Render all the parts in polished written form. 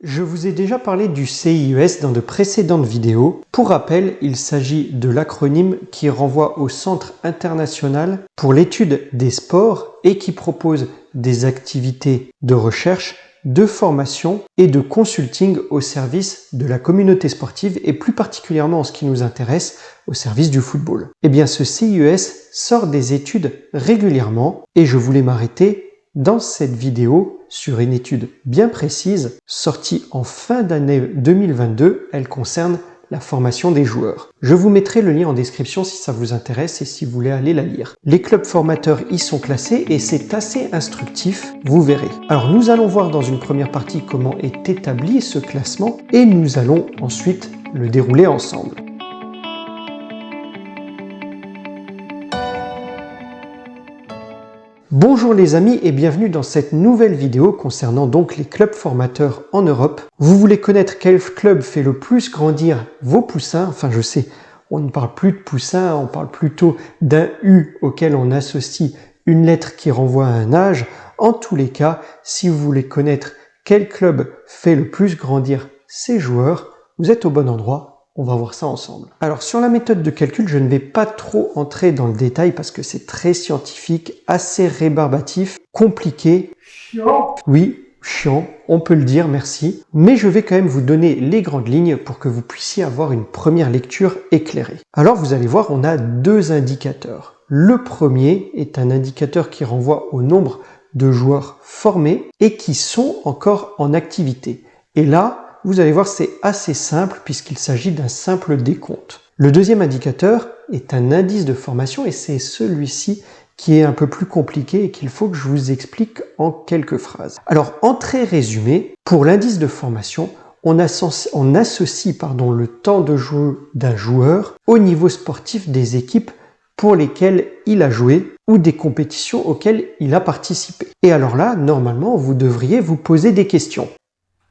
Je vous ai déjà parlé du CIES dans de précédentes vidéos. Pour rappel, il s'agit de l'acronyme qui renvoie au Centre international pour l'étude des sports et qui propose des activités de recherche, de formation et de consulting au service de la communauté sportive et plus particulièrement en ce qui nous intéresse, au service du football. Eh bien, ce CIES sort des études régulièrement et je voulais m'arrêter dans cette vidéo sur une étude bien précise sortie en fin d'année 2022. Elle concerne la formation des joueurs. Je vous mettrai le lien en description si ça vous intéresse et si vous voulez aller la lire. Les clubs formateurs y sont classés et c'est assez instructif, vous verrez. Alors nous allons voir dans une première partie comment est établi ce classement et nous allons ensuite le dérouler ensemble. Bonjour les amis et bienvenue dans cette nouvelle vidéo concernant donc les clubs formateurs en Europe. Vous voulez connaître quel club fait le plus grandir vos poussins? Enfin je sais, on ne parle plus de poussins, on parle plutôt d'un U auquel on associe une lettre qui renvoie à un âge. En tous les cas, si vous voulez connaître quel club fait le plus grandir ses joueurs, vous êtes au bon endroit. On va voir ça ensemble. Alors sur la méthode de calcul, je ne vais pas trop entrer dans le détail parce que c'est très scientifique, assez rébarbatif, compliqué. Chiant. Oui, chiant, on peut le dire, merci. Mais je vais quand même vous donner les grandes lignes pour que vous puissiez avoir une première lecture éclairée. Alors vous allez voir, on a deux indicateurs. Le premier est un indicateur qui renvoie au nombre de joueurs formés et qui sont encore en activité. Et là, vous allez voir, c'est assez simple puisqu'il s'agit d'un simple décompte. Le deuxième indicateur est un indice de formation et c'est celui-ci qui est un peu plus compliqué et qu'il faut que je vous explique en quelques phrases. Alors, en très résumé, pour l'indice de formation, on associe le temps de jeu d'un joueur au niveau sportif des équipes pour lesquelles il a joué ou des compétitions auxquelles il a participé. Et alors là, normalement, vous devriez vous poser des questions.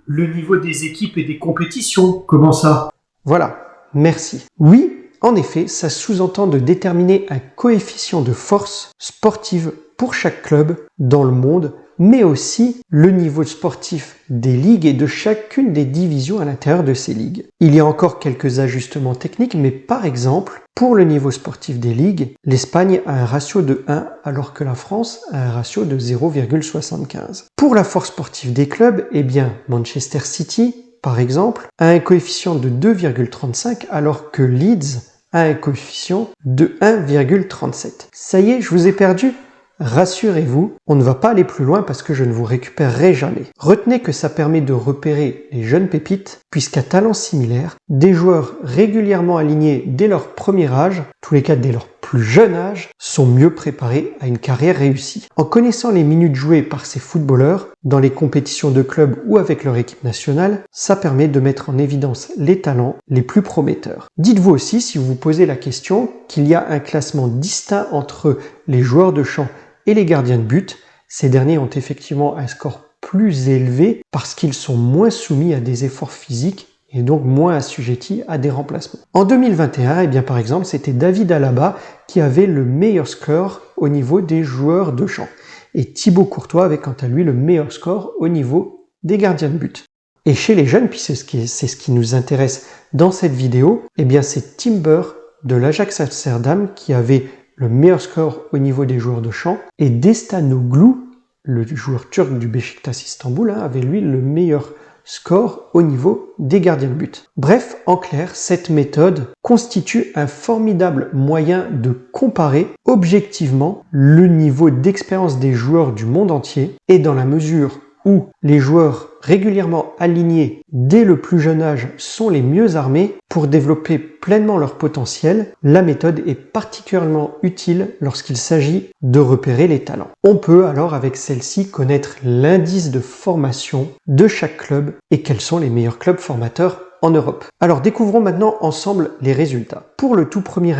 Le niveau des équipes et des compétitions, comment ça? Voilà, merci. Oui, en effet, ça sous-entend de déterminer un coefficient de force sportive pour chaque club dans le monde, mais aussi le niveau sportif des ligues et de chacune des divisions à l'intérieur de ces ligues. Il y a encore quelques ajustements techniques, mais par exemple, pour le niveau sportif des ligues, l'Espagne a un ratio de 1 alors que la France a un ratio de 0,75. Pour la force sportive des clubs, eh bien, Manchester City, par exemple, a un coefficient de 2,35 alors que Leeds a un coefficient de 1,37. Ça y est, je vous ai perdu? Rassurez-vous, on ne va pas aller plus loin parce que je ne vous récupérerai jamais. Retenez que ça permet de repérer les jeunes pépites, puisqu'à talent similaire, des joueurs régulièrement alignés dès leur premier âge, tous les cas dès leur plus jeune âge, sont mieux préparés à une carrière réussie. En connaissant les minutes jouées par ces footballeurs, dans les compétitions de club ou avec leur équipe nationale, ça permet de mettre en évidence les talents les plus prometteurs. Dites-vous aussi, si vous vous posez la question, qu'il y a un classement distinct entre les joueurs de champ et les gardiens de but. Ces derniers ont effectivement un score plus élevé parce qu'ils sont moins soumis à des efforts physiques et donc moins assujettis à des remplacements. En 2021, eh bien par exemple, c'était David Alaba qui avait le meilleur score au niveau des joueurs de champ. Et Thibaut Courtois avait quant à lui le meilleur score au niveau des gardiens de but. Et chez les jeunes, puis c'est ce qui nous intéresse dans cette vidéo, eh bien c'est Timber de l'Ajax Amsterdam qui avait le meilleur score au niveau des joueurs de champ, et Destanoglu, le joueur turc du Beşiktaş Istanbul, avait lui le meilleur score au niveau des gardiens de but. Bref, en clair, cette méthode constitue un formidable moyen de comparer objectivement le niveau d'expérience des joueurs du monde entier, et dans la mesure où les joueurs régulièrement alignés dès le plus jeune âge sont les mieux armés pour développer pleinement leur potentiel, la méthode est particulièrement utile lorsqu'il s'agit de repérer les talents. On peut alors avec celle-ci connaître l'indice de formation de chaque club et quels sont les meilleurs clubs formateurs en Europe. Alors découvrons maintenant ensemble les résultats. Pour le tout premier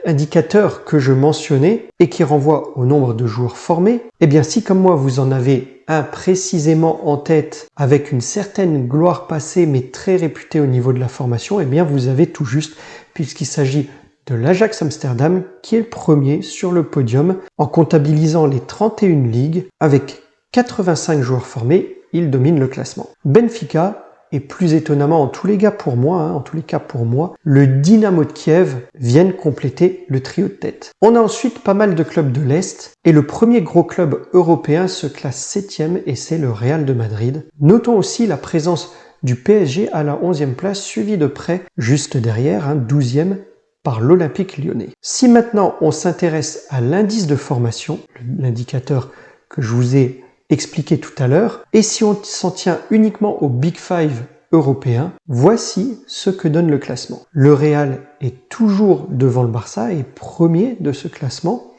indicateur que je mentionnais et qui renvoie au nombre de joueurs formés, eh bien si comme moi vous en avez un précisément en tête avec une certaine gloire passée mais très réputé au niveau de la formation, eh bien vous avez tout juste puisqu'il s'agit de l'Ajax Amsterdam qui est le premier sur le podium en comptabilisant les 31 ligues avec 85 joueurs formés, il domine le classement. Benfica et plus étonnamment en tous les cas pour moi, le Dynamo de Kiev viennent compléter le trio de tête. On a ensuite pas mal de clubs de l'Est et le premier gros club européen se classe 7e et c'est le Real de Madrid. Notons aussi la présence du PSG à la 11e place, suivi de près, juste derrière, 12e, par l'Olympique Lyonnais. Si maintenant on s'intéresse à l'indice de formation, l'indicateur que je vous ai expliqué tout à l'heure, et si on s'en tient uniquement au Big Five européen, voici ce que donne le classement. Le Real est toujours devant le Barça et premier de ce classement,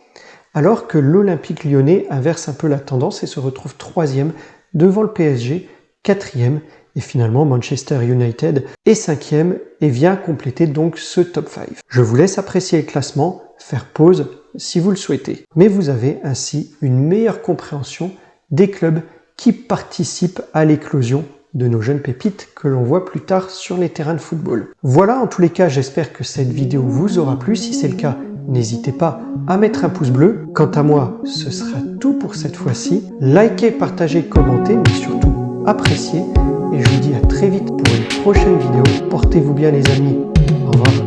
alors que l'Olympique Lyonnais inverse un peu la tendance et se retrouve 3e devant le PSG, 4e, et finalement Manchester United est 5e et vient compléter donc ce top 5. Je vous laisse apprécier le classement, faire pause si vous le souhaitez. Mais vous avez ainsi une meilleure compréhension des clubs qui participent à l'éclosion de nos jeunes pépites que l'on voit plus tard sur les terrains de football. Voilà, en tous les cas, j'espère que cette vidéo vous aura plu. Si c'est le cas, n'hésitez pas à mettre un pouce bleu. Quant à moi, ce sera tout pour cette fois-ci. Likez, partagez, commentez, mais surtout appréciez. Et je vous dis à très vite pour une prochaine vidéo. Portez-vous bien les amis. Au revoir.